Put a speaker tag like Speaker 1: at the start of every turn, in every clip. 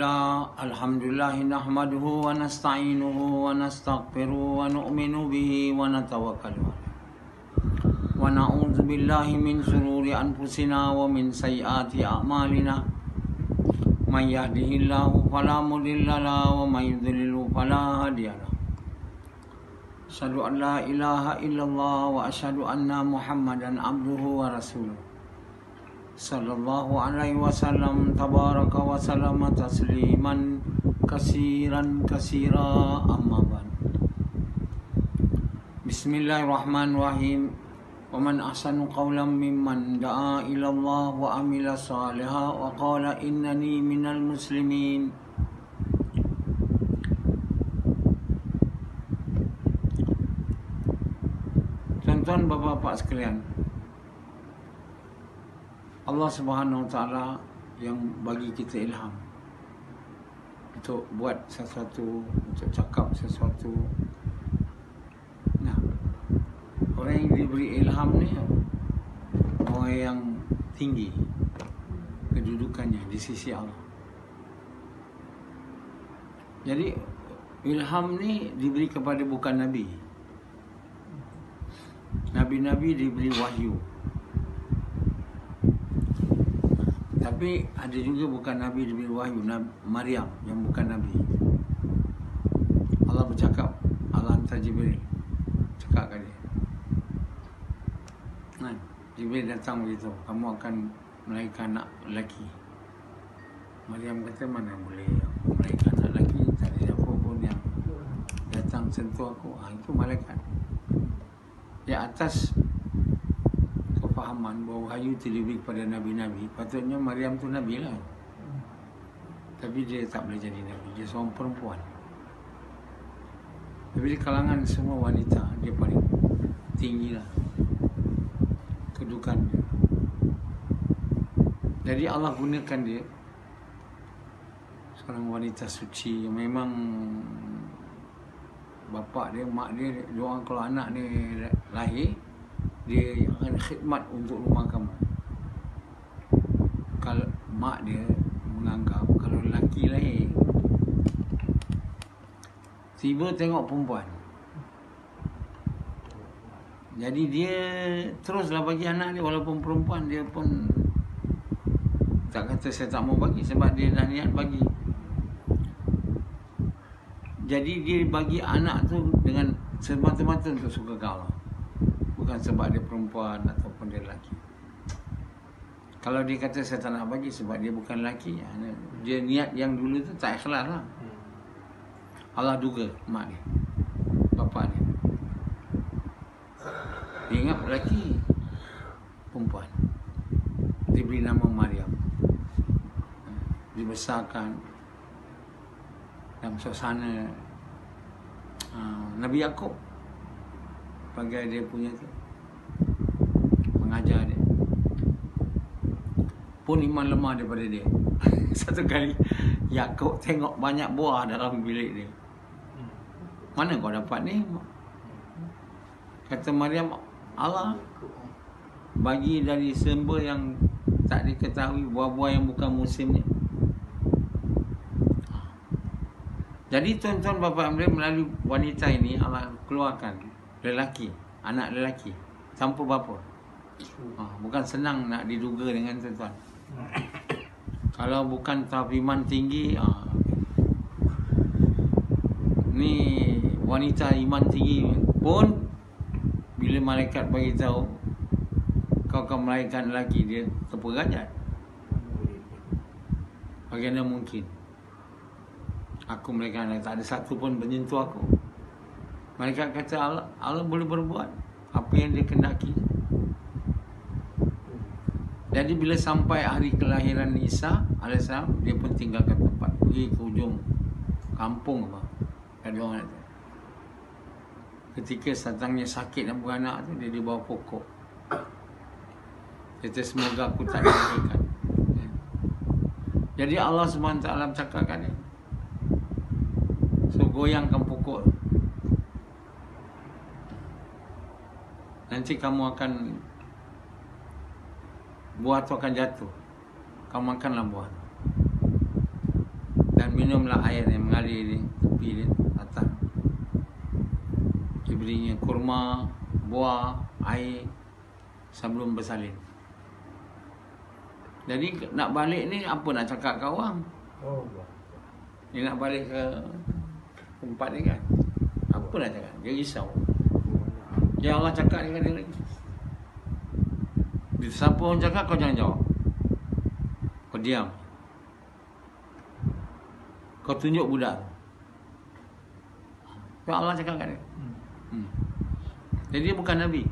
Speaker 1: Alhamdulillah nahmaduhu wa nasta'inuhu wa nastaghfiruhu wa nu'minu bihi wa natawakkalu wa na'udzu billahi min shururi anfusina wa min sayyiati a'malina may yahdihillahu fala mudilla lahu wa may yudlil fala hadiya lahu. Asyhadu an la ilaha illallah wa asyhadu anna Muhammadan abduhu wa rasuluh. Sallallahu alaihi wasallam tabaraka wa sallama tasliman kasiran kasira amma ba'd. Bismillahirrahmanirrahim. Wa man ahsanu qawlan mimman da'a ila Allah wa amila salihan wa qala innani minal muslimin. Tuan-tuan, bapak-bapak sekalian, Allah Subhanahu Wa Taala yang bagi kita ilham untuk buat sesuatu, untuk cakap sesuatu. Nah, orang yang diberi ilham ni orang yang tinggi kedudukannya di sisi Allah. Jadi ilham ni diberi kepada bukan Nabi. Nabi-Nabi diberi wahyu. Tapi ada juga bukan Nabi diberi wahyu, Maryam yang bukan Nabi. Allah bercakap, Allah hantar Jibril cakap kat dia. Nah, Jibril datang begitu, kamu akan melahirkan anak lelaki. Maryam kata, mana boleh melahirkan anak lelaki, tak ada siapa pun yang datang sentuh aku. Itu malaikat. Di atas kefahaman bahawa wahyu itu diberi kepada Nabi-Nabi, patutnya Maryam tu Nabi lah. Tapi dia tak boleh jadi Nabi, dia seorang perempuan. Tapi di kalangan semua wanita, dia paling tinggi lah kedudukan dia. Jadi Allah gunakan dia seorang wanita suci yang memang bapa dia, mak dia doa kalau anak ni lahir, dia akan khidmat untuk rumah kamu. Kalau mak dia menganggap kalau lelaki lahir, tiba tengok perempuan, jadi dia teruslah bagi anak dia walaupun perempuan. Dia pun tak kata saya tak mau bagi, sebab dia dah niat bagi. Jadi dia bagi anak tu dengan semata-mata untuk suka Allah, bukan sebab dia perempuan ataupun dia lelaki. Kalau dia kata saya tak nak bagi sebab dia bukan lelaki, dia niat yang dulu tu tak ikhlas lah. Allah duga mak dia, bapa dia. Dia ingat lelaki, perempuan. Diberi nama Maryam. Dibesarkan dalam suasana Nabi Yaqub sebagai dia punya tu, mengajar dia. Pun iman lemah daripada dia. Satu kali Yaqub tengok banyak buah dalam bilik dia. Mana kau dapat ni? Kata Maryam, Allah bagi dari sumber yang tak diketahui, buah-buah yang bukan musimnya. Jadi tuan-tuan, bapa melalui wanita ini Allah keluarkan lelaki, anak lelaki tanpa bapa. Bukan senang nak diduga dengan tuan-tuan. Kalau bukan tahap iman tinggi, ni wanita iman tinggi pun bila malaikat bagi tahu kau akan melahirkan lelaki, dia terperanjat. Bagaimana mungkin aku melahirkan lelaki, tak ada satu pun menyentuh aku. Malaikat kata Allah boleh berbuat apa yang dia kendaki. Jadi bila sampai hari kelahiran Isa alaihissalam, dia pun tinggalkan tempat, pergi ke ujung kampung apa. Ada orang kata, ketika datangnya sakit dan beranak tu, dia di bawah pokok. Kata semoga aku tak dilahirkan. Jadi Allah SWT cakapkan dia, so goyangkan pokok, nanti kamu akan, buah tu akan jatuh, kamu makanlah buah. dan minumlah air yang mengalir di tepi di atas. Diberinya kurma, buah, air sebelum bersalin. Jadi nak balik ni apa nak cakap kat orang? Dia nak balik ke tempat ni kan? Apa nak cakap? Dia risau. Ya Allah cakap dengan dia lagi. Siapa orang cakap kau jangan jawab. Kau diam. Kau tunjuk budak tu. Ya Allah cakap kat dia. Jadi dia bukan Nabi.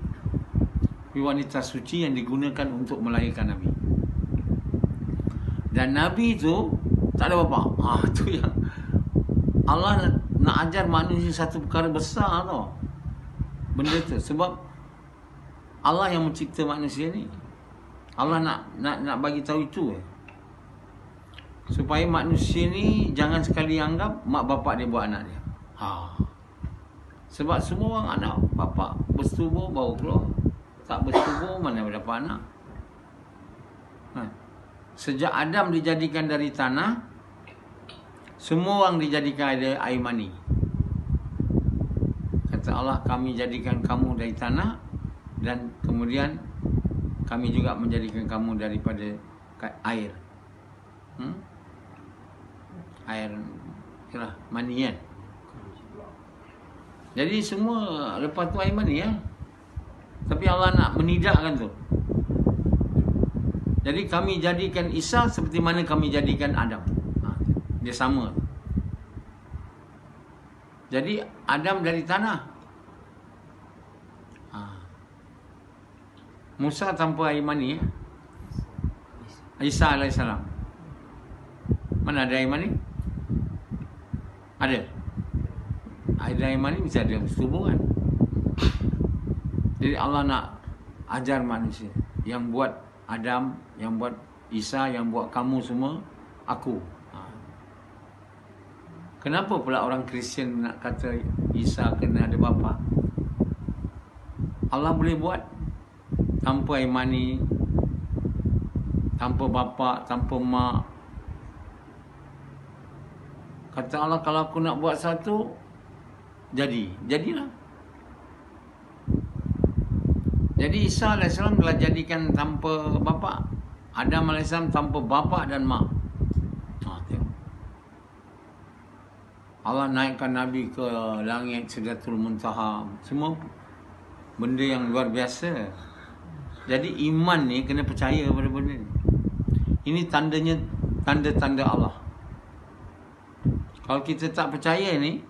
Speaker 1: Dia wanita suci yang digunakan untuk melahirkan Nabi. Dan Nabi tu tak ada bapa. Tu yang Allah nak ajar manusia satu perkara besar tau. Benda tu sebab Allah yang mencipta manusia ni. Allah nak bagi tahu itu supaya manusia ni jangan sekali anggap mak bapak dia buat anak dia. Sebab semua orang anak bapak bersetubuh baru keluar. Tak bersetubuh mana dapat anak. Sejak Adam dijadikan dari tanah, semua orang dijadikan dari air mani. Kata Allah, kami jadikan kamu dari tanah dan kemudian kami juga menjadikan kamu daripada air. Air itulah mani kan. Jadi semua lepas tu air mani ya. Tapi Allah nak menidakkan tu. Jadi kami jadikan Isa seperti mana kami jadikan Adam. Dia sama. Jadi Adam dari tanah. Musa tanpa air mani ya. Isa alaihissalam. Mana ada air mani? Ada. Air mani bisa ada tubuh kan. Jadi Allah nak ajar manusia. Yang buat Adam, yang buat Isa, yang buat kamu semua, aku. Kenapa pula orang Kristian nak kata Isa kena ada bapa? Allah boleh buat tanpa air mani, tanpa bapa, tanpa mak. Kata Allah, kalau aku nak buat satu, jadilah. Jadi Isa AS telah jadikan tanpa bapa, Adam AS tanpa bapa dan mak. Allah naikkan Nabi ke langit Sidratul Muntaha. Semua benda yang luar biasa. Jadi iman ni kena percaya pada benda ni. Ini tandanya, tanda-tanda Allah. Kalau kita tak percaya ni,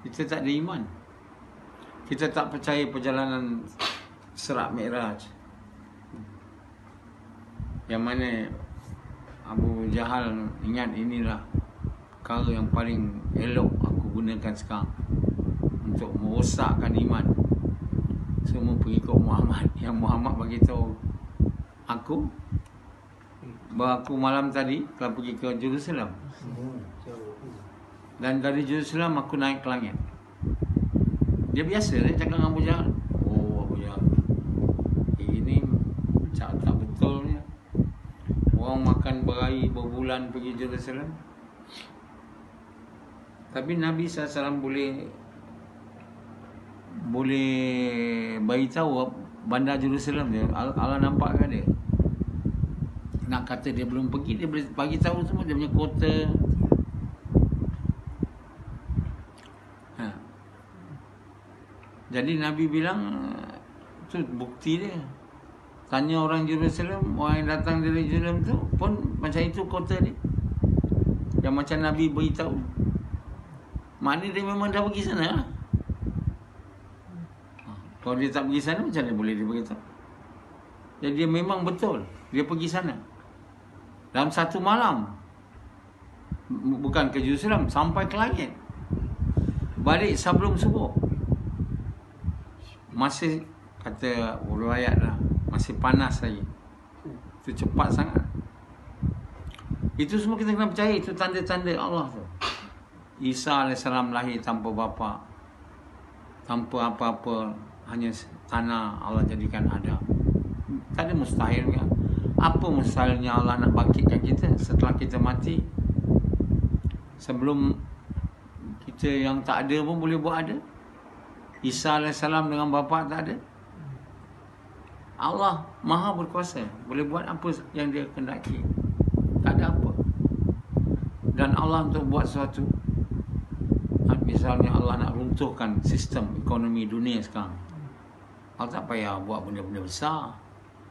Speaker 1: kita tak ada iman. Kita tak percaya perjalanan Isra Mi'raj, yang mana Abu Jahal ingat inilah perkara yang paling elok aku gunakan sekarang untuk merosakkan iman semua pengikut Muhammad. Yang Muhammad bagi tahu aku bahawa aku malam tadi telah pergi ke Jerusalem, dan dari Jerusalem aku naik ke langit. Dia biasa dia cakap dengan Abu Jahal. Abu Jahal, ini tak betul ni. Orang makan berhari berbulan pergi Jerusalem. Tapi Nabi SAW boleh bagi tahu bandar Jerusalem dia. Allah nampak kan dia. Nak kata dia belum pergi, dia boleh bagi tahu semua dia punya kota. Jadi Nabi bilang tu bukti dia. Tanya orang Jerusalem, orang yang datang dari Jerusalem tu pun macam itu kota dia. Yang macam Nabi beritahu. Maknanya dia memang dah pergi sana lah. Kalau dia tak pergi sana, macam mana boleh dia beritahu? Jadi dia memang betul, dia pergi sana dalam satu malam. Bukan ke Jerusalem, sampai ke langit. Balik sebelum subuh. Masih kata riwayat lah, masih panas lagi. Itu cepat sangat. Itu semua kita kena percaya. Itu tanda-tanda Allah tu. Isa AS lahir tanpa bapa, tanpa apa-apa, hanya tanah Allah jadikan Adam. Tak ada mustahil kan? Apa misalnya Allah nak bangkitkan kita setelah kita mati? Sebelum kita yang tak ada pun boleh buat ada. Isa AS dengan bapa tak ada. Allah maha berkuasa, boleh buat apa yang dia kehendaki. Tak ada apa. Dan Allah untuk buat sesuatu, misalnya Allah nak runtuhkan sistem ekonomi dunia sekarang, Allah tak payah buat benda-benda besar.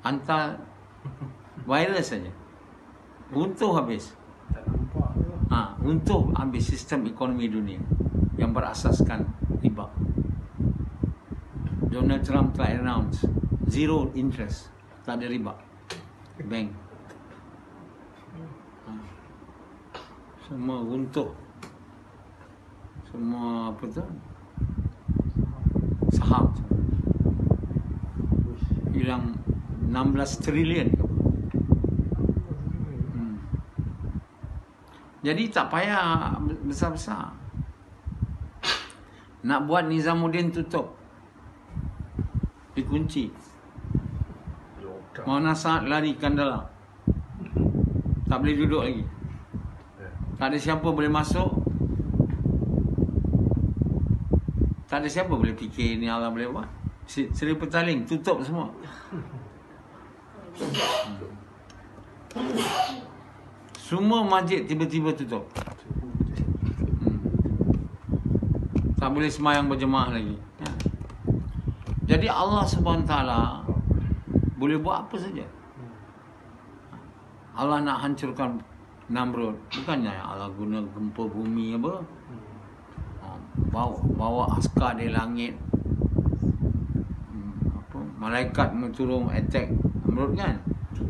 Speaker 1: Hantar virus saja, runtuh habis. Runtuh habis sistem ekonomi dunia yang berasaskan riba. Donald Trump telah announce zero interest, tak ada riba bank. Semua runtuh, semua apa tu, saham hilang 16 trilion. Jadi tak payah besar-besar. Nak buat Nizamuddin tutup, dikunci. Mau nasihat larikan dalam, tak boleh duduk lagi. Tak ada siapa boleh masuk. Tak ada siapa boleh fikir ni Allah boleh buat. Seri Petaling tutup semua. Semua masjid tiba-tiba tutup. Tak boleh sembahyang berjemaah lagi. Jadi Allah SWT boleh buat apa saja. Allah nak hancurkan Namrud, bukannya Allah guna gempa bumi apa, bawa askar di langit, malaikat turun attack Namrud kan.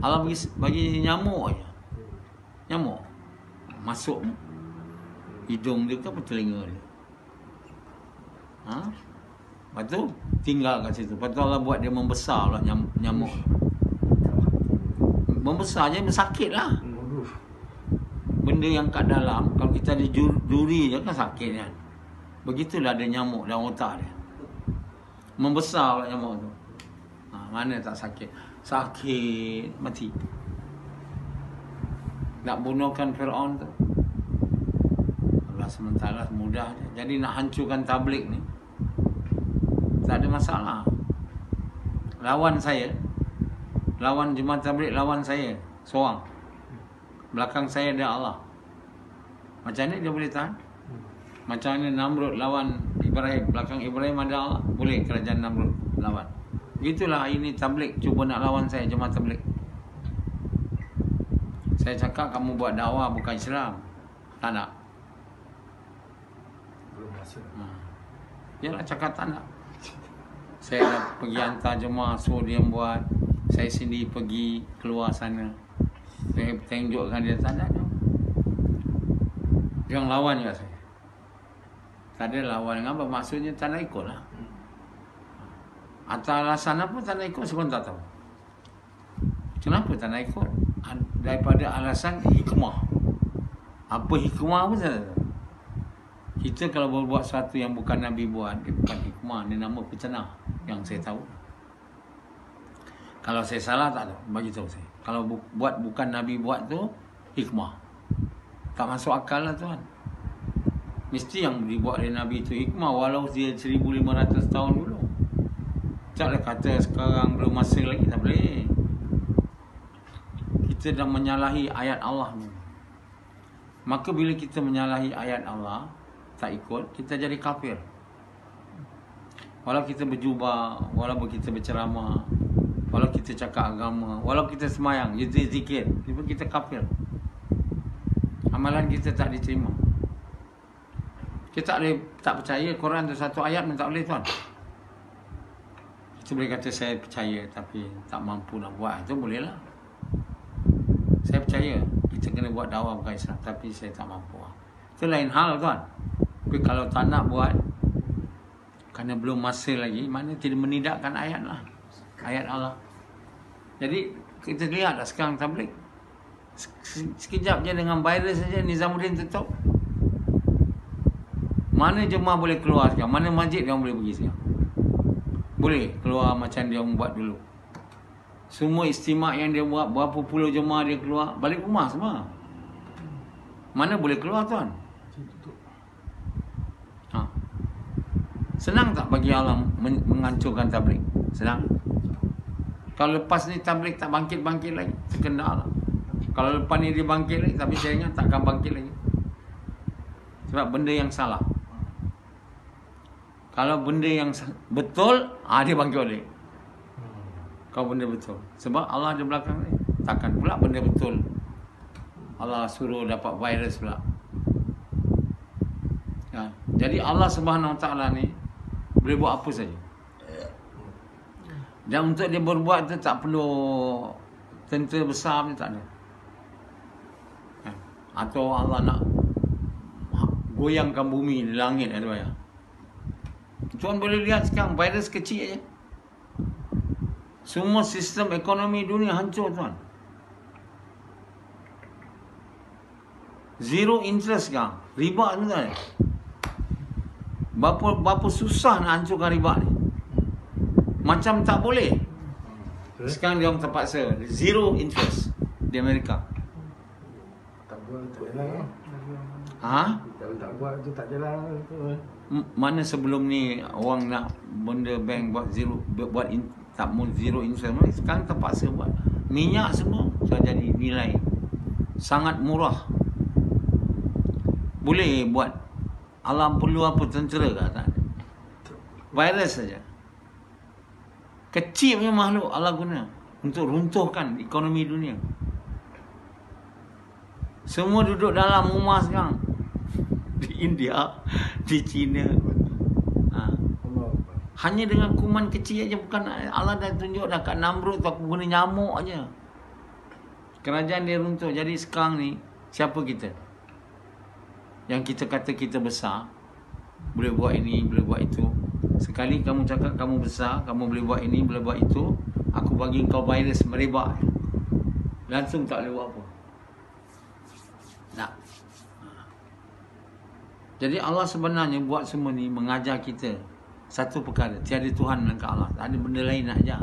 Speaker 1: Allah bagi nyamuk aja. Nyamuk masuk hidung dia ke apa telinga dia. Lepas tu tinggal kat situ. Lepas tu Allah buat dia membesar pula nyamuk. Membesar je sakit lah. Benda yang kat dalam, kalau kita ada duri je kan sakit kan. Begitulah ada nyamuk dalam otak dia. Membesar pula nyamuk tu. Mana tak sakit? Sakit, mati. Nak bunuhkan Fir'aun tu, Allah sementara mudah je. Jadi nak hancurkan tabligh ni tak ada masalah. Lawan saya, lawan jemaah tabligh, lawan saya seorang. Belakang saya ada Allah. Macam ni dia boleh tahan? Macam ni Namrud lawan Ibrahim, belakang Ibrahim ada Allah. Boleh kerajaan Namrud lawan. Begitulah ini tabligh cuba nak lawan saya, jemaah tabligh. Saya cakap kamu buat dakwah bukan Islam. Tak nak.
Speaker 2: Belum masa.
Speaker 1: Yalah cakap tak nak. Saya dah pergi hantar jemaah, suruh dia buat. Saya sendiri pergi keluar sana. Saya tunjukkan dia, tak ada. Yang lawan juga saya. Tak ada lawan dengan apa? Maksudnya tak nak ikut lah. Atas alasan apa tak nak ikut, saya pun tak tahu. Kenapa tak nak ikut? Daripada alasan hikmah. Apa hikmah pun saya tak tahu. Kita kalau berbuat sesuatu yang bukan Nabi buat, dia bukan hikmah, dia nama fitnah. Yang saya tahu. Kalau saya salah tak tahu, bagi tahu saya. Kalau buat bukan Nabi buat tu hikmah. Tak masuk akal lah tuan. Mesti yang dibuat oleh Nabi tu hikmah, walau dia 1500 tahun dulu. Taklah kata sekarang belum masa lagi, tak boleh. Kita dah menyalahi ayat Allah ni. Maka bila kita menyalahi ayat Allah, tak ikut, kita jadi kafir. Walau kita berjubah, walau kita berceramah, walau kita cakap agama, walau kita semayang, kita zikir, kita kafir. Amalan kita tak diterima. Kita tak percaya Quran tu satu ayat pun tak boleh tuan. Kita boleh kata saya percaya tapi tak mampu nak buat, itu boleh lah. Saya percaya kita kena buat dakwah bukan Islam, tapi saya tak mampu. Itu lain hal tuan. Tapi kalau tak nak buat kerana belum masa lagi, mana tidak menidakkan ayat lah, ayat Allah. Jadi kita lihat lah sekarang tabligh sekejap je dengan virus saja Nizamuddin tutup. Mana jemaah boleh keluar sekarang? Mana masjid yang boleh pergi sekarang? Boleh keluar macam dia buat dulu. Semua istimak yang dia buat, berapa puluh jemaah dia keluar, balik rumah semua. Mana boleh keluar tuan? Ha. Senang tak bagi Allah menghancurkan tabligh? Senang. Kalau lepas ni tabligh tak bangkit-bangkit lagi, terkena Allah. Kalau lepas ni dia bangkit lagi, tapi saya ingat takkan bangkit lagi. Sebab benda yang salah. Kalau benda yang betul, dia bangkit balik. Kalau benda betul. Sebab Allah ada belakang ni. Takkan pula benda betul Allah suruh dapat virus pula. Ya. Jadi Allah Subhanahu Wa Taala ni boleh buat apa saja. Dan untuk dia berbuat tu tak perlu tentera besar ni, tak ada. Ya. Atau Allah nak goyangkan bumi, langit, ada ya. Tuan boleh lihat sekarang virus kecil aja. Semua sistem ekonomi dunia hancur tuan. Zero interest sekarang. Riba ni tuan. Berapa susah nak hancurkan riba ni. Macam tak boleh. Sekarang dia orang terpaksa. Zero interest di Amerika.
Speaker 2: Tak buat tu jalan. Tak buat tu tak jalan.
Speaker 1: Mana sebelum ni orang nak benda bank buat zero, tak mau zero interest. Sekarang terpaksa buat. Minyak semua sudah jadi nilai sangat murah. Boleh buat. Alam perlu apa, tentera ke? Tak ada. Virus saja. Kecil punya makhluk Allah guna untuk runtuhkan ekonomi dunia. Semua duduk dalam rumah sekarang. Di India, di China. Hanya dengan kuman kecil aja, bukan Allah dah tunjuk dah kat Namrud tu aku guna nyamuk aja. Kerajaan dia runtuh. Jadi sekarang ni siapa kita? Yang kita kata kita besar, boleh buat ini, boleh buat itu. Sekali kamu cakap kamu besar, kamu boleh buat ini, boleh buat itu, aku bagi kau virus merebak, langsung tak boleh buat apa. Tak. Jadi Allah sebenarnya buat semua ni mengajar kita satu perkara, tiada Tuhan melainkan Allah. Tak ada benda lain nak ajar.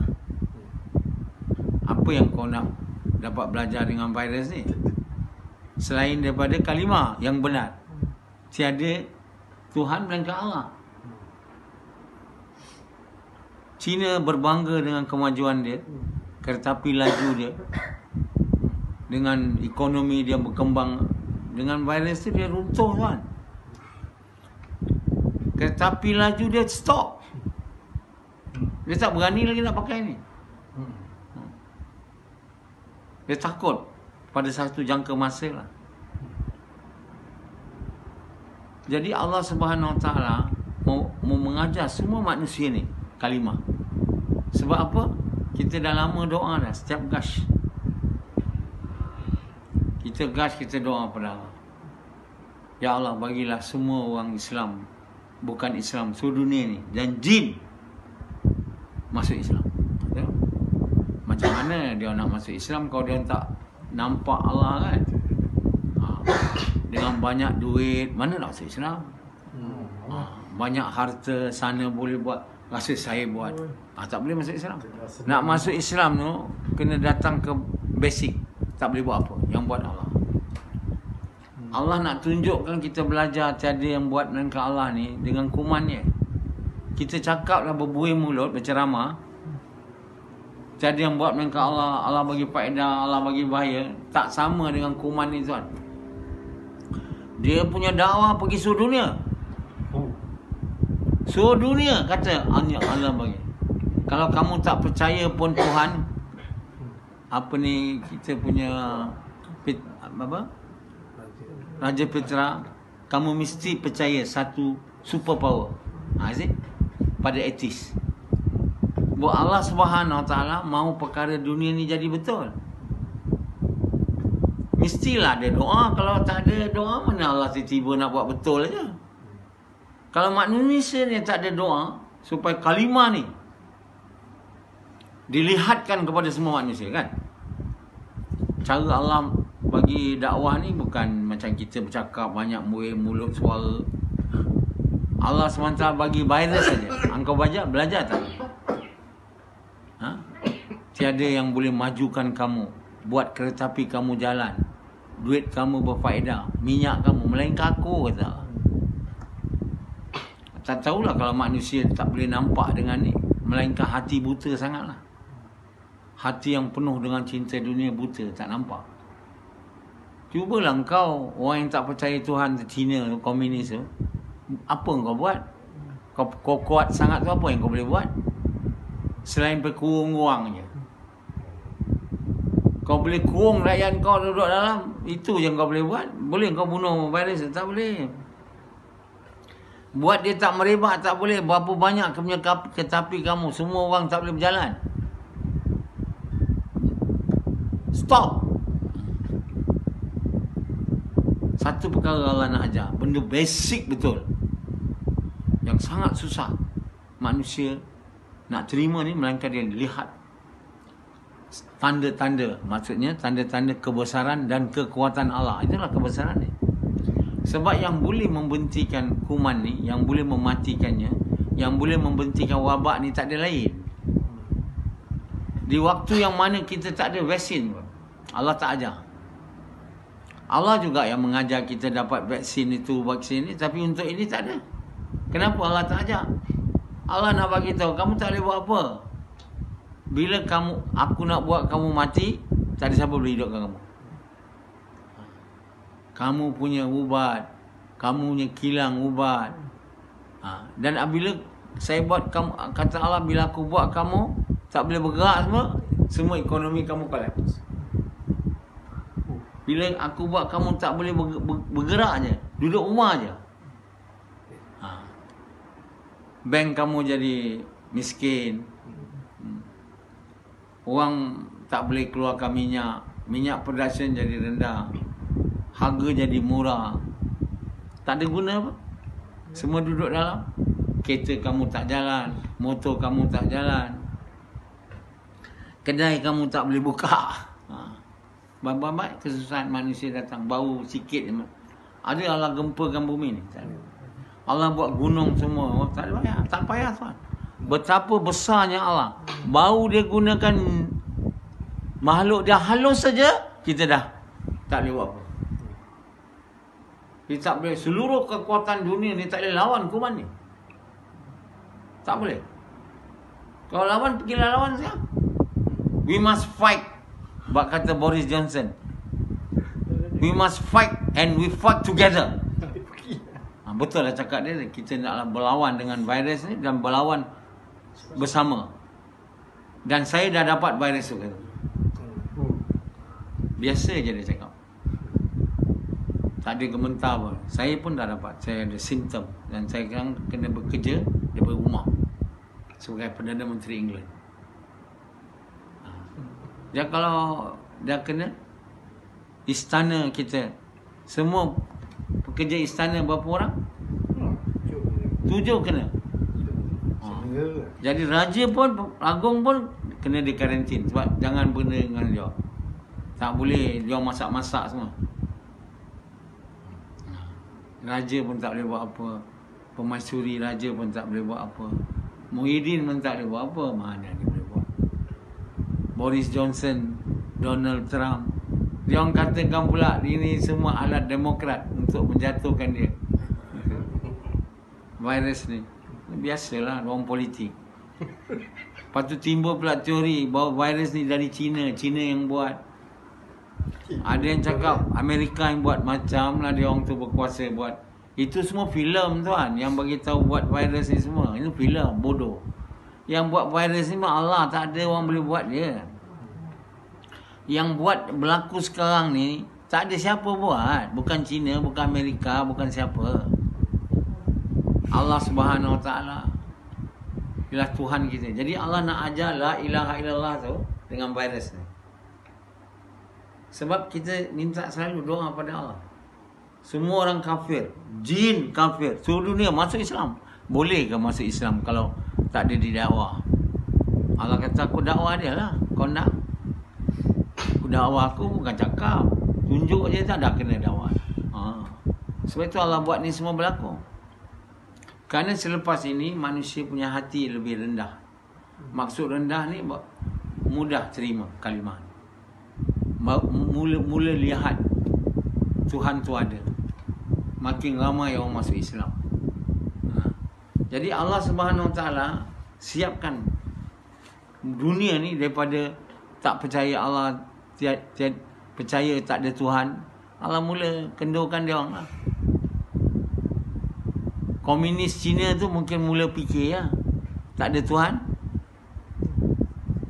Speaker 1: Apa yang kau nak dapat belajar dengan virus ni? Selain daripada kalimah yang benar, tiada Tuhan melainkan Allah. China berbangga dengan kemajuan dia, kereta api laju dia, dengan ekonomi dia berkembang. Dengan virus tu dia runtuh tuan. Kereta api laju dia stop. Dia tak berani lagi nak pakai ni. Dia takut pada satu jangka masa lah. Jadi Allah Subhanahu Wa Taala mau mengajar semua manusia ni kalimah. Sebab apa? Kita dah lama doa dah setiap gash. Kita gash, kita doa pada Allah. Ya Allah, bagilah semua orang Islam, bukan Islam, seluruh dunia ni, dan jin masuk Islam. Macam mana dia nak masuk Islam kalau dia tak nampak Allah kan? Dengan banyak duit, mana nak masuk Islam? Banyak harta, sana boleh buat, rasa saya buat. Tak boleh masuk Islam. Nak masuk Islam tu, kena datang ke basic. Tak boleh buat apa, yang buat Allah. Allah nak tunjukkan kita belajar tiada yang buat melainkan Allah ni dengan kumannya. Kita cakaplah berbuih mulut, berceramah, tiada yang buat melainkan Allah, Allah bagi faedah, Allah bagi bahaya. Tak sama dengan kuman ni tuan. Dia punya dakwah pergi seluruh dunia. Seluruh dunia kata Allah bagi. Kalau kamu tak percaya pun Tuhan, apa ni kita punya apa? Raja Petra, kamu mesti percaya satu super power. Pada etis. Buat Allah Subhanahu Wa Taala mahu perkara dunia ni jadi betul. Mestilah ada doa. Kalau tak ada doa, mana Allah tiba-tiba nak buat betul aja. Kalau manusia ni tak ada doa supaya kalimah ni dilihatkan kepada semua manusia kan. Cara Allah bagi dakwah ni bukan macam kita bercakap banyak mulut suara. Allah SWT bagi virus saja. Engkau belajar tak? Tiada yang boleh majukan kamu, buat kereta api kamu jalan, duit kamu berfaedah, minyak kamu, melainkan aku, kata Allah. Tak tahulah kalau manusia tak boleh nampak dengan ni, melainkan hati buta sangatlah. Hati yang penuh dengan cinta dunia buta, tak nampak. Cubalah engkau, orang yang tak percaya Tuhan, Cina, komunis tu, apa kau buat? Kau kuat sangat tu, apa yang kau boleh buat? Selain berkurung orang je. Kau boleh kurung rakyat kau duduk dalam, itu je kau boleh buat. Boleh kau bunuh virus? Tak boleh. Buat dia tak merebak, tak boleh. Berapa banyak kereta api kamu, semua orang tak boleh berjalan. Stop. Satu perkara Allah nak ajar, benda basic betul, yang sangat susah manusia nak terima ni, melainkan dia lihat tanda-tanda, maksudnya tanda-tanda kebesaran dan kekuatan Allah. Itulah kebesaran ni. Sebab yang boleh membentikan kuman ni, yang boleh mematikannya, yang boleh membentikan wabak ni tak ada lain. Di waktu yang mana kita tak ada vaksin, Allah tak ajar. Allah juga yang mengajar kita dapat vaksin itu, vaksin ni, tapi untuk ini tak ada. Kenapa Allah tak ajar? Allah nak bagi tahu kamu tak boleh buat apa. Bila aku nak buat kamu mati, tak ada siapa boleh hidupkan kamu. Kamu punya ubat, kamu punya kilang ubat. Dan apabila saya buat kamu, kata Allah, bila aku buat kamu tak boleh bergerak semua ekonomi kamu collapse. Bila aku buat kamu tak boleh bergerak je, duduk rumah je, bank kamu jadi miskin. Orang tak boleh keluarkan minyak production jadi rendah, harga jadi murah, tak ada guna apa. Semua duduk dalam. Kereta kamu tak jalan, motor kamu tak jalan, kedai kamu tak boleh buka. Baik-baik kesusahan manusia datang, bau sikit. Ada Allah gempakan bumi ni? Tak ada. Allah buat gunung semua, tak ada payah, tak payah tuan. Betapa besarnya Allah. Bau dia gunakan makhluk dia halus saja, kita dah tak boleh buat apa. Kita tak boleh, seluruh kekuatan dunia ni tak boleh lawan kuman ni. Tak boleh. Kalau lawan, pergilah lawan saya. We must fight. Bak kata Boris Johnson, we must fight and we fight together. Betul lah cakap dia. Kita nak berlawan dengan virus ni dan berlawan bersama. Dan saya dah dapat virus tu, kata. Biasa je dia cakap, tak ada gementar pun. Saya pun dah dapat. Saya ada simptom. Dan saya sekarang kena bekerja daripada rumah sebagai Perdana Menteri England. Dia kalau dah kena, istana kita, semua pekerja istana berapa orang? 7 kena. Jadi raja pun, agung pun kena di karantin. Sebab jangan benda dengan dia. Tak boleh dia masak-masak semua. Raja pun tak boleh buat apa. Pemaisuri raja pun tak boleh buat apa. Muhyiddin pun tak boleh buat apa. Mana dia boleh buat? Boris Johnson, Donald Trump, dia orang katakan pula ini semua alat demokrat untuk menjatuhkan dia. Virus ni biasalah orang politik. Lepas tu timbul pula teori bahawa virus ni dari China yang buat. Ada yang cakap Amerika yang buat, macam lah dia orang tu berkuasa buat. Itu semua filem tuan, yang bagi tahu buat virus ni semua. Itu filem bodoh. Yang buat virus ni Allah, tak ada orang boleh buat dia. Yang buat berlaku sekarang ni tak ada siapa buat. Bukan China, bukan Amerika, bukan siapa. Allah Subhanahu Wa Taala. Ialah Tuhan kita. Jadi Allah nak ajar la ilaha illallah tu dengan virus ni. Sebab kita minta selalu doa pada Allah. Semua orang kafir, jin kafir, seluruh dunia masuk Islam. Boleh ke masuk Islam kalau tak ada didakwah? Allah kata aku dakwah dia lah. Kau nak? Aku dakwah, aku bukan cakap, tunjuk je, tak dah kena dakwah. Sebab itu Allah buat ni semua berlaku. Kerana selepas ini manusia punya hati lebih rendah. Maksud rendah ni mudah terima kalimah. Mula lihat Tuhan tu ada. Makin ramai orang masuk Islam. Jadi Allah Subhanahu Wa Taala siapkan dunia ni daripada tak percaya Allah, percaya tak ada Tuhan. Allah mula kendurkan dia orang lah. Komunis Cina tu mungkin mula fikir ya, tak ada Tuhan.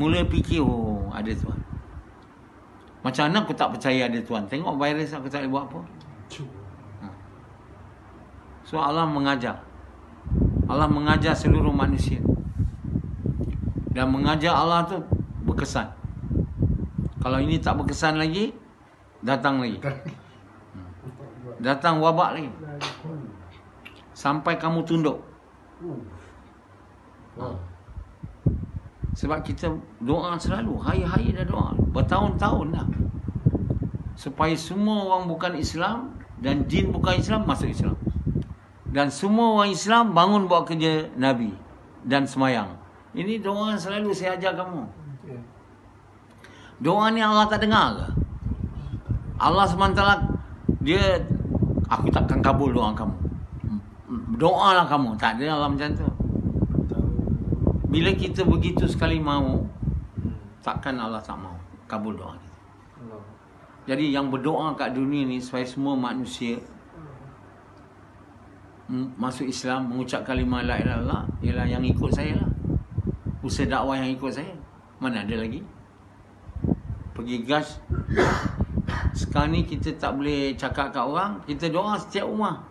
Speaker 1: Mula fikir, oh ada Tuhan. Macam mana aku tak percaya ada Tuhan? Tengok virus aku tak boleh buat apa. So Allah mengajar. Allah mengajar seluruh manusia. Dan mengajar Allah tu berkesan. Kalau ini tak berkesan lagi, datang lagi. Datang wabak lagi. Sampai kamu tunduk. Sebab kita doa selalu, hari-hari dah doa, bertahun-tahun dah, supaya semua orang bukan Islam dan jin bukan Islam masuk Islam, dan semua orang Islam bangun buat kerja Nabi dan semayang. Ini doa selalu saya ajar kamu. Doa ni Allah tak dengar ke? Allah SWT dia, aku takkan kabul doa kamu, doalah kamu. Tak ada Allah macam tu. Bila kita begitu sekali mau, takkan Allah tak mau kabul doa kita. Jadi yang berdoa kat dunia ni supaya semua manusia masuk Islam, mengucap kalimah la ilaha illallah, ialah yang ikut saya lah. Usaha dakwah yang ikut saya. Mana ada lagi? Pergi gas. Sekarang ni kita tak boleh cakap kat orang, kita doa setiap rumah.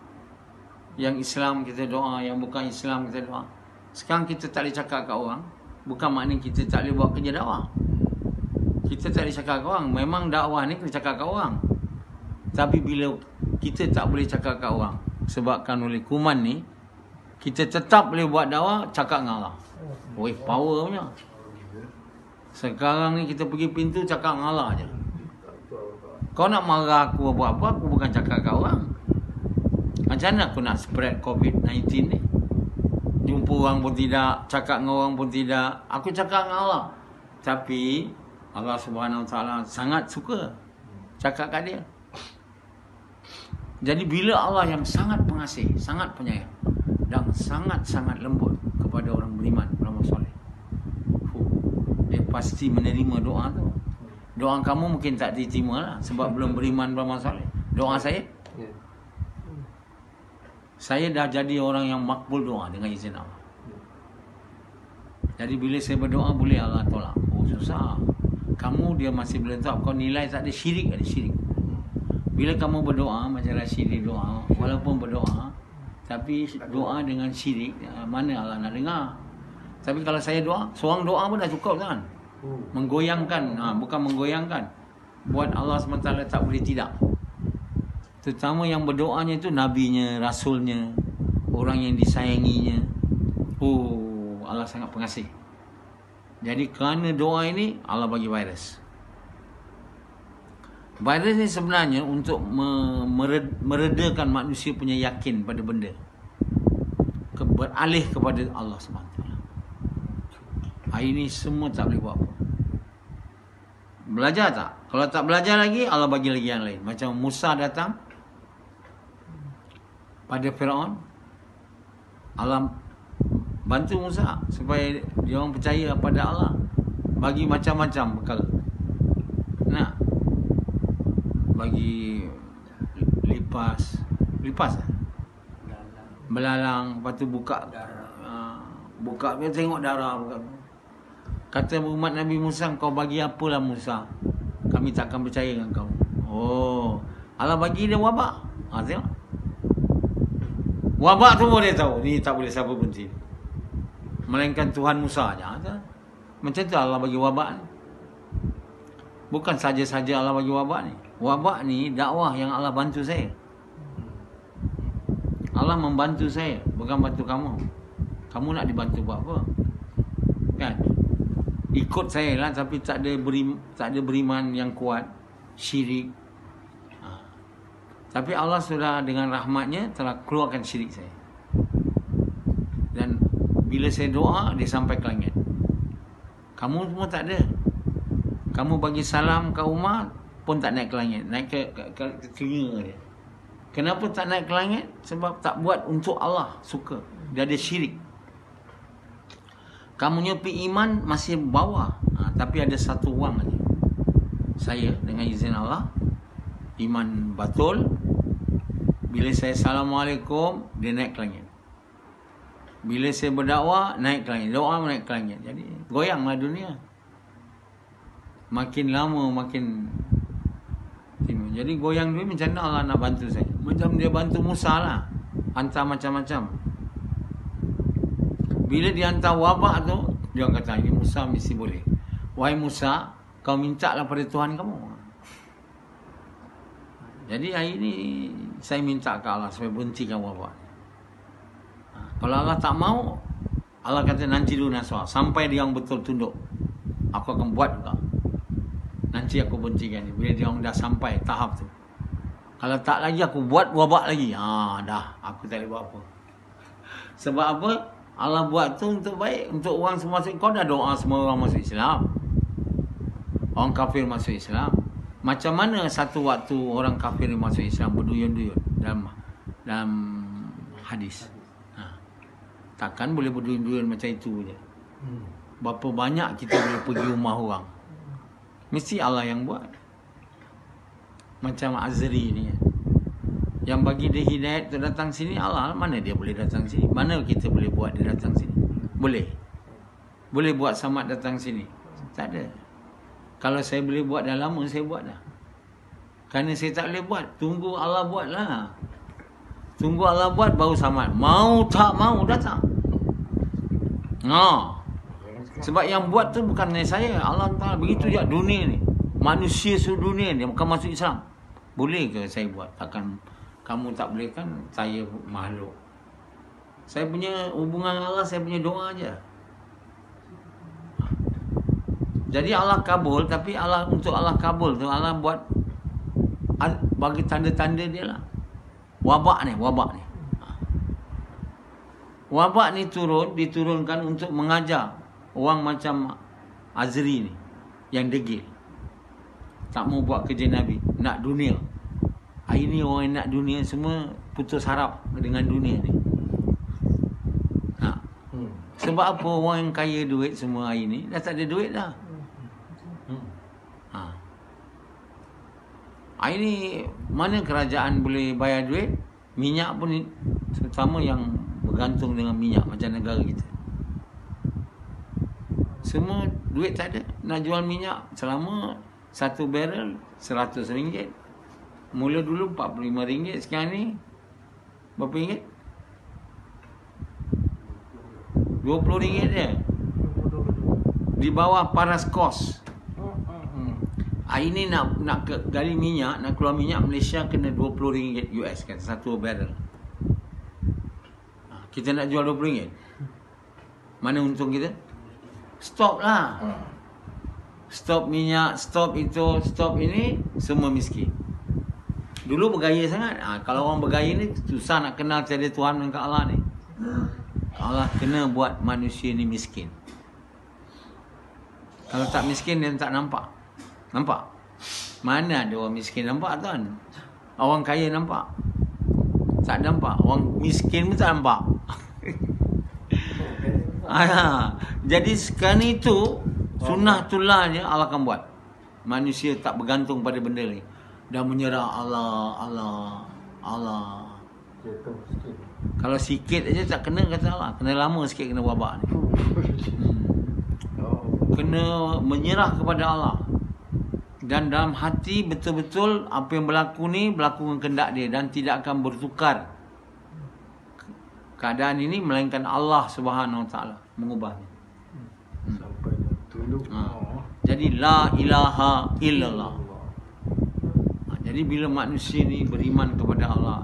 Speaker 1: Yang Islam kita doa, yang bukan Islam kita doa. Sekarang kita tak boleh cakap kat orang, bukan maknanya kita tak boleh buat kerja dakwah. Kita tak boleh cakap kat orang. Memang dakwah ni kena cakap kat orang. Tapi bila kita tak boleh cakap kat orang sebabkan oleh kuman ni, kita tetap boleh buat dakwah, cakap dengan Allah. Weh, power punya. Sekarang ni kita pergi pintu, cakap dengan Allah je. Kau nak marah aku buat apa, aku bukan cakap kat orang. Macam mana aku nak spread COVID-19 ni? Jumpa orang pun tidak, cakap dengan orang pun tidak. Aku cakap dengan Allah. Tapi Allah Subhanahu Wa Taala sangat suka cakap kat dia. Jadi bila Allah yang sangat pengasih, sangat penyayang dan sangat-sangat lembut kepada orang beriman, beramal soleh, dia pasti menerima doa tu. Doa kamu mungkin tak diterima lah sebab belum beriman, beramal soleh. Doa saya dah jadi orang yang makbul doa dengan izin Allah. Jadi bila saya berdoa, boleh Allah tolak. Oh susah. Kamu dia masih boleh tahu. Kau nilai tak ada syirik, ada syirik. Bila kamu berdoa, macam syirik doa, walaupun berdoa, tapi doa dengan syirik, mana Allah nak dengar? Tapi kalau saya doa, seorang doa pun dah cukup kan? Menggoyangkan, bukan menggoyangkan. Buat Allah SWT tak boleh tidak. Terutama yang berdoanya itu nabinya, rasulnya, orang yang disayanginya. Oh, Allah sangat pengasih. Jadi kerana doa ini, Allah bagi virus. Virus ni sebenarnya untuk meredakan manusia punya yakin pada benda, beralih kepada Allah SWT. Hari ini semua tak boleh buat apa. Belajar tak? Kalau tak belajar lagi, Allah bagi lagi yang lain. Macam Musa datang pada Firaun, Allah bantu Musa supaya dia orang percaya pada Allah, bagi macam-macam bekal. Nah, bagi lipas belalang, lepas tu buka dia tengok darah. Kata umat Nabi Musa, kau bagi apalah Musa, kami takkan percaya dengan kau. Oh, Allah bagi dia wabak. Tengok wabak tu pun dia tahu ni tak boleh siapa berhenti, melainkan Tuhan Musa aja. Macam tu Allah bagi wabak ni. Bukan saja-saja Allah bagi wabak ni. Wabak ni dakwah yang Allah bantu saya. Allah membantu saya, bukan bantu kamu. Kamu nak dibantu buat apa? Kan? Ikut saya lah, tapi tak ada beriman yang kuat, syirik. Tapi Allah sudah dengan rahmatnya telah keluarkan syirik saya. Dan bila saya doa, dia sampai ke langit. Kamu semua tak ada. Kamu bagi salam ke Umar pun tak naik ke langit, naik ke telinga dia. Kenapa tak naik ke langit? Sebab tak buat untuk Allah suka. Dia ada syirik. Kamu nyepi iman masih bawah, tapi ada satu orang aja. Saya dengan izin Allah, iman betul. Bila saya Assalamualaikum, dia naik ke langit. Bila saya berdakwah, naik ke langit. Doa naik ke langit. Jadi goyanglah dunia. Makin lama makin timbul. Jadi goyang dunia, macam mana Allah nak bantu saya? Macam dia bantu Musa lah, hantar macam-macam. Bila dia hantar wabak tu, dia kata ini Musa mesti boleh. Wahai Musa, kau minta lah pada Tuhan kamu. Jadi hari ni saya minta ke Allah supaya berhentikan wabak. Kalau Allah tak mau, Allah kata nanti dulu Naswa, sampai dia yang betul tunduk, aku akan buat juga. Nanti aku berhentikan dia bila dia orang dah sampai tahap tu. Kalau tak lagi aku buat wabak lagi. Dah aku tak boleh buat apa. Sebab apa? Allah buat tu untuk baik, untuk orang semua masuk. Kau dah doa semua orang masuk Islam, orang kafir masuk Islam. Macam mana satu waktu orang kafir masuk Islam berduyun-duyun dalam hadis? Takkan boleh berduyun-duyun macam itu je. Berapa banyak kita boleh pergi rumah orang? Mesti Allah yang buat. Macam Azri ni, yang bagi dia hidayat tu datang sini, Allah. Mana dia boleh datang sini? Mana kita boleh buat dia datang sini? Boleh. Boleh buat Samad datang sini? Tak ada. Kalau saya boleh buat dah lama, saya buat dah. Kerana saya tak boleh buat, tunggu Allah buat lah. Tunggu Allah buat baru Samad. Mau tak mau datang. Sebab yang buat tu bukan saya, Allah Ta'ala. Begitu je dunia ni. Manusia seluruh dunia ni bukan masuk Islam. Boleh ke saya buat? Takkan kamu tak boleh kan? Saya makhluk. Saya punya hubungan Allah, saya punya doa aja. Jadi Allah kabul, tapi Allah untuk Allah kabul tu Allah buat bagi tanda-tanda dia lah. Wabak ni. Wabak ni diturunkan untuk mengajar orang macam Azri ni yang degil. Tak mau buat kerja Nabi, nak dunia. Hari ni orang yang nak dunia semua putus harap dengan dunia ni. Sebab apa orang yang kaya duit semua hari ni dah tak ada duit dah. Hari ni mana kerajaan boleh bayar duit? Minyak pun terutama yang bergantung dengan minyak macam negara kita. Semua duit tak ada. Nak jual minyak selama 1 barrel RM100. Mula dulu RM45, sekarang ni berapa ringgit? RM20 je. Di bawah paras kos. Hari ni nak gali minyak, nak keluar minyak Malaysia kena RM20 US kan, 1 barrel. Kita nak jual RM20. Mana untung kita? Stop lah. Stop minyak, stop itu, stop ini, semua miskin. Dulu bergaya sangat. Kalau orang bergaya ni susah nak kenal tiada Tuhan dengan Allah ni. Allah kena buat manusia ni miskin. Kalau tak miskin dia tak nampak. Nampak? Mana ada orang miskin nampak tuan? Orang kaya nampak? Tak nampak. Orang miskin pun tak nampak. Jadi sekarang itu sunnatullahnya Allah akan buat. Manusia tak bergantung pada benda ni. Dah menyerah Allah. Kalau sikit aja tak kena kata Allah. Kena lama sikit kena wabak ni. Kena menyerah kepada Allah. Dan dalam hati betul-betul apa yang berlaku ni berlaku dengan kehendak dia dan tidak akan bertukar keadaan ini melainkan Allah Subhanahu Wa Taala mengubahnya.
Speaker 2: Sampai tunduk.
Speaker 1: Jadi la ilaha illallah. Jadi bila manusia ni beriman kepada Allah,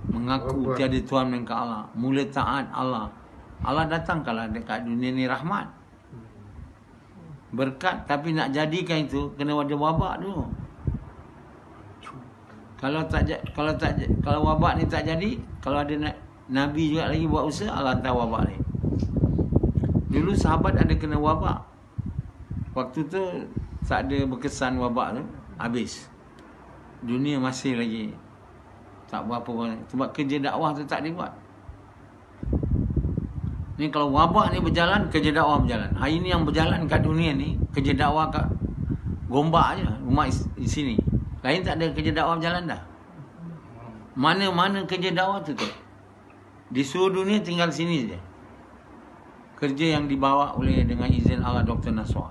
Speaker 1: mengaku tiada Tuhan melainkan Allah, mula taat Allah, Allah datang kalau dekat dunia ni rahmat. Berkat, tapi nak jadikan itu kena ada wabak dulu. Kalau wabak ni tak jadi, kalau ada Nabi juga lagi buat usaha, Allah hantar wabak ni. Dulu sahabat ada kena wabak. Waktu tu tak ada berkesan wabak tu, habis. Dunia masih lagi tak berapa banyak. Sebab kerja dakwah tu tak dibuat. Ni kalau wabak ni berjalan, kerja dakwah berjalan. Hari ni yang berjalan kat dunia ni, kerja dakwah kat Gombak je, rumah di sini. Lain tak ada kerja dakwah berjalan dah. Mana-mana kerja dakwah tu. Di seluruh dunia tinggal sini je. Kerja yang dibawa oleh dengan izin Allah Dr. Naswar.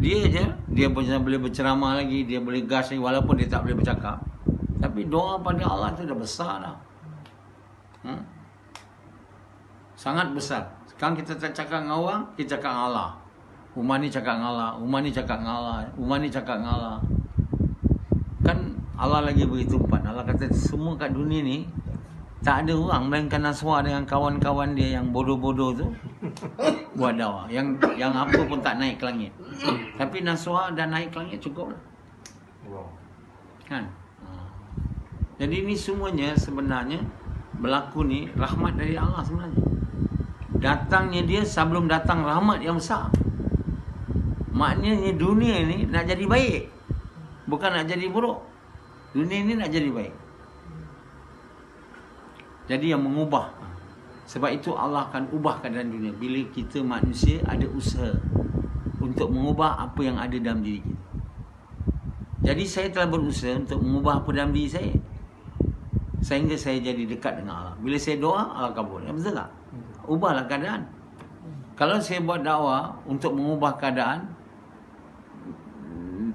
Speaker 1: Dia je, dia boleh berceramah lagi, dia boleh gas lagi walaupun dia tak boleh bercakap. Tapi doa pada Allah tu dah besar dah. Sangat besar. Sekarang kita tak cakap dengan orang, kita cakap dengan Allah. Umar ni cakap dengan Allah, Umar ni cakap dengan Allah, Umar ni cakap dengan Allah. Kan Allah lagi beri tumpuan. Allah kata semua kat dunia ni tak ada orang melainkan Naswar dengan kawan-kawan dia yang bodoh-bodoh tu buat dakwah. Yang apa pun tak naik ke langit. Tapi Naswar dah naik ke langit cukup lah. Kan? Jadi ni semuanya sebenarnya berlaku ni rahmat dari Allah sebenarnya. Datangnya dia sebelum datang rahmat yang besar. Maknanya dunia ni nak jadi baik, bukan nak jadi buruk. Dunia ni nak jadi baik. Jadi yang mengubah. Sebab itu Allah akan ubah keadaan dunia bila kita manusia ada usaha untuk mengubah apa yang ada dalam diri kita. Jadi saya telah berusaha untuk mengubah apa dalam diri saya, sehingga saya jadi dekat dengan Allah. Bila saya doa, Allah kabul. Betul tak? Ubahlah keadaan. Kalau saya buat dakwah untuk mengubah keadaan,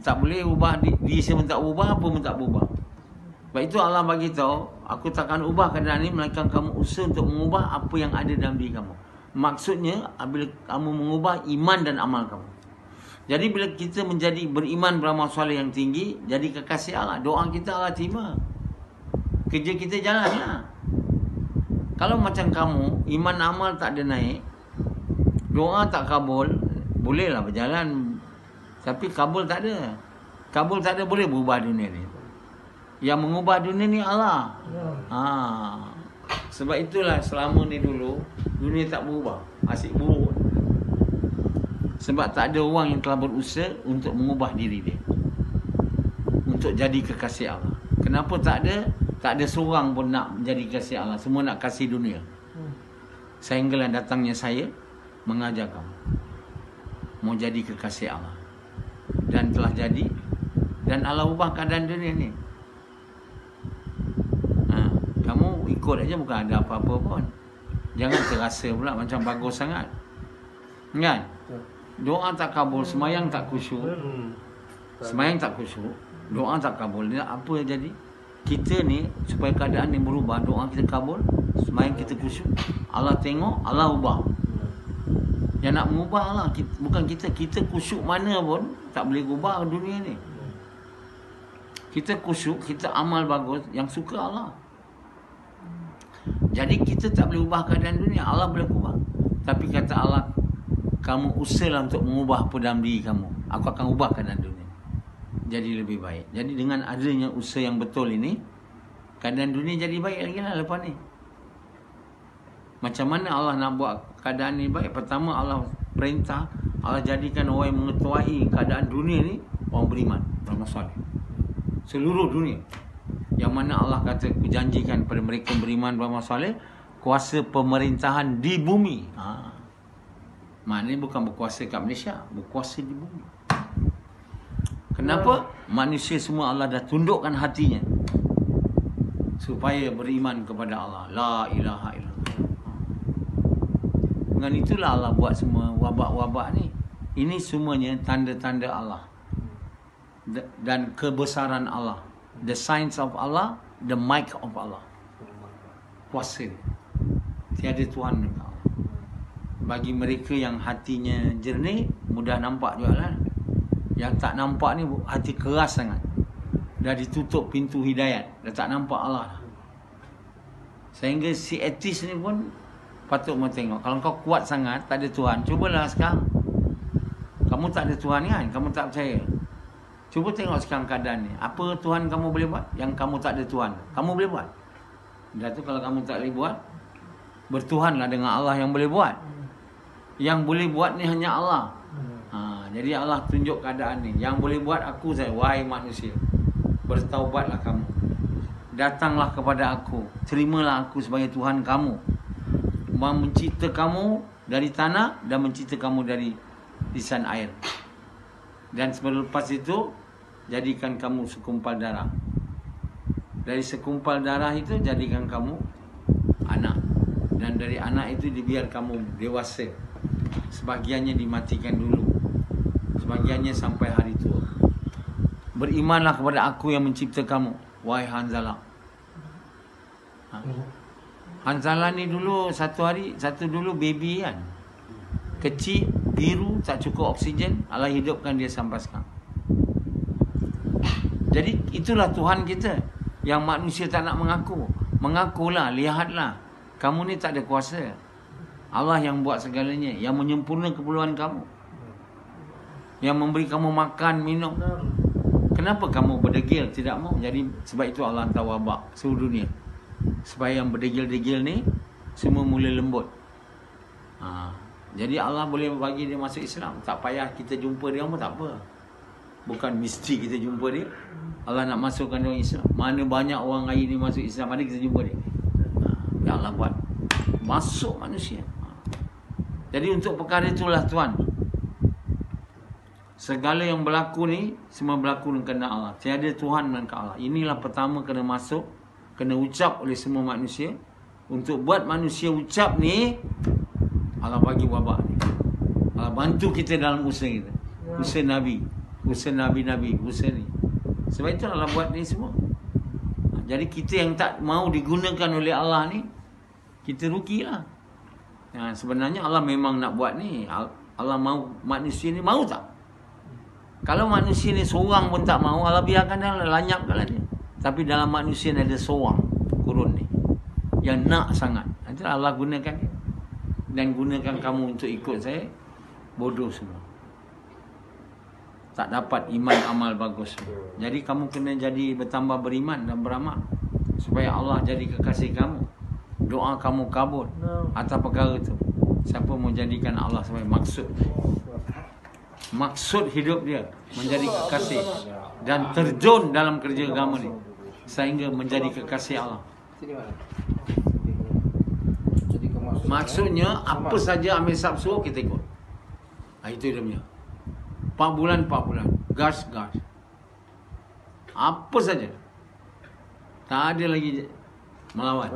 Speaker 1: tak boleh ubah diri saya pun tak ubah, apa pun tak berubah. Sebab itu Allah bagi tahu, aku takkan ubah keadaan ini melainkan kamu usaha untuk mengubah apa yang ada dalam diri kamu. Maksudnya, bila kamu mengubah iman dan amal kamu. Jadi bila kita menjadi beriman beramal soleh yang tinggi, jadi kekasih Allah, doa kita Allah terima. Kerja kita jalan lah. Kalau macam kamu, iman amal tak ada naik, doa tak kabul, bolehlah berjalan, tapi kabul tak ada. Kabul tak ada, boleh berubah dunia ni. Yang mengubah dunia ni Allah. Sebab itulah selama ni dulu dunia tak berubah, asyik buruk. Sebab tak ada orang yang telah berusaha untuk mengubah diri dia, untuk jadi kekasih Allah. Kenapa tak ada? Tak ada seorang pun nak menjadi kekasih Allah. Semua nak kasih dunia. Sehinggalah datangnya saya mengajar kamu mau jadi kekasih Allah. Dan telah jadi. Dan Allah ubah keadaan dunia ni. Kamu ikut aja, bukan ada apa-apa pun. Jangan terasa pula macam bagus sangat. Kan? Doa tak kabul, semayang tak khusyuk. Semayang tak khusyuk, doa tak kabul. Apa jadi? Kita ni supaya keadaan ni berubah, doa kita kabul, semayang kita khusyuk, Allah tengok, Allah ubah. Yang nak mengubah Allah, bukan kita. Kita khusyuk mana pun tak boleh ubah dunia ni. Kita khusyuk, kita amal bagus, yang suka Allah. Jadi kita tak boleh ubah keadaan dunia, Allah boleh ubah. Tapi kata Allah, kamu usahalah untuk mengubah apa dalam diri kamu, aku akan ubah keadaan dunia jadi lebih baik. Jadi dengan adanya usaha yang betul ini, keadaan dunia jadi baik lagi lah lepas ni. Macam mana Allah nak buat keadaan ni baik? Pertama, Allah perintah, Allah jadikan orang yang mengetuai keadaan dunia ni orang beriman, beramal soleh. Seluruh dunia. Yang mana Allah kata, kujanjikan pada mereka beriman beramal soleh, kuasa pemerintahan di bumi. Maknanya bukan berkuasa kat Malaysia, berkuasa di bumi. Kenapa? Manusia semua Allah dah tundukkan hatinya supaya beriman kepada Allah. La ilaha illallah. Dengan itulah Allah buat semua wabak-wabak ni. Ini semuanya tanda-tanda Allah dan kebesaran Allah. The signs of Allah, the might of Allah. Kuasa. Tiada Tuhan dengan Allah. Bagi mereka yang hatinya jernih, mudah nampak juga lah. Yang tak nampak ni hati keras sangat. Dah ditutup pintu hidayat, dah tak nampak Allah. Sehingga si etis ni pun patut mau tengok. Kalau kau kuat sangat, tak ada Tuhan, cubalah sekarang. Kamu tak ada Tuhan kan? Kamu tak percaya. Cuba tengok sekarang keadaan ni. Apa Tuhan kamu boleh buat? Yang kamu tak ada Tuhan, kamu boleh buat. Dah tu kalau kamu tak boleh buat, bertuhanlah dengan Allah yang boleh buat. Yang boleh buat ni hanya Allah. Jadi Allah tunjuk keadaan ni. Yang boleh buat aku saya, wahai manusia, bertaubatlah kamu. Datanglah kepada aku. Terimalah aku sebagai Tuhan kamu. Mencipta kamu dari tanah dan mencipta kamu dari lisan air. Dan selepas itu jadikan kamu sekumpal darah. Dari sekumpal darah itu jadikan kamu anak. Dan dari anak itu dibiar kamu dewasa. Sebagiannya dimatikan dulu, sebagiannya sampai hari tua. Berimanlah kepada aku yang mencipta kamu, wahai Hanzalah. Hanzalah ni dulu satu dulu baby kan, kecil, biru, tak cukup oksigen. Allah hidupkan dia sampai sekarang. Jadi itulah Tuhan kita. Yang manusia tak nak mengaku. Mengakulah, lihatlah, kamu ni tak ada kuasa. Allah yang buat segalanya, yang menyempurna keperluan kamu, yang memberi kamu makan, minum. Kenapa kamu berdegil tidak mau? Jadi sebab itu Allah hantar wabak seluruh dunia, supaya yang berdegil-degil ni semua mula lembut. Jadi Allah boleh bagi dia masuk Islam. Tak payah kita jumpa dia pun tak apa. Bukan mesti kita jumpa dia. Allah nak masukkan dia Islam. Mana banyak orang hari ni masuk Islam, ada kita jumpa dia. Ya Allah buat masuk manusia. Jadi untuk perkara itulah Tuan, segala yang berlaku ni semua berlaku dengan kehendak Allah. Tiada Tuhan melainkan Allah. Inilah pertama kena masuk, kena ucap oleh semua manusia. Untuk buat manusia ucap ni, Allah bagi wabak ni. Allah bantu kita dalam usaha kita. Usaha Nabi, usaha Nabi-Nabi, usaha ni. Sebab itu Allah buat ni semua. Jadi kita yang tak mau digunakan oleh Allah ni, kita rugilah. Sebenarnya Allah memang nak buat ni. Allah mau manusia ni mau tak? Kalau manusia ni seorang pun tak mau, Allah biarkan dia, lanyapkanlah dia. Tapi dalam manusia ni ada seorang kurun ni yang nak sangat. Nanti Allah gunakan dia. Dan gunakan kamu untuk ikut saya. Bodoh semua, tak dapat iman amal bagus. Jadi kamu kena jadi bertambah beriman dan beramal, supaya Allah jadi kekasih kamu, doa kamu kabul atas perkara itu. Siapa mau jadikan Allah sebagai maksud hidup dia, menjadi kekasih dan terjun dalam kerja agama ni sehingga menjadi kekasih Allah. Maksudnya apa saja ambil sabsu kita ikut. Itu dia punya 4 bulan. Gas. Apa saja. Tak ada lagi melawan.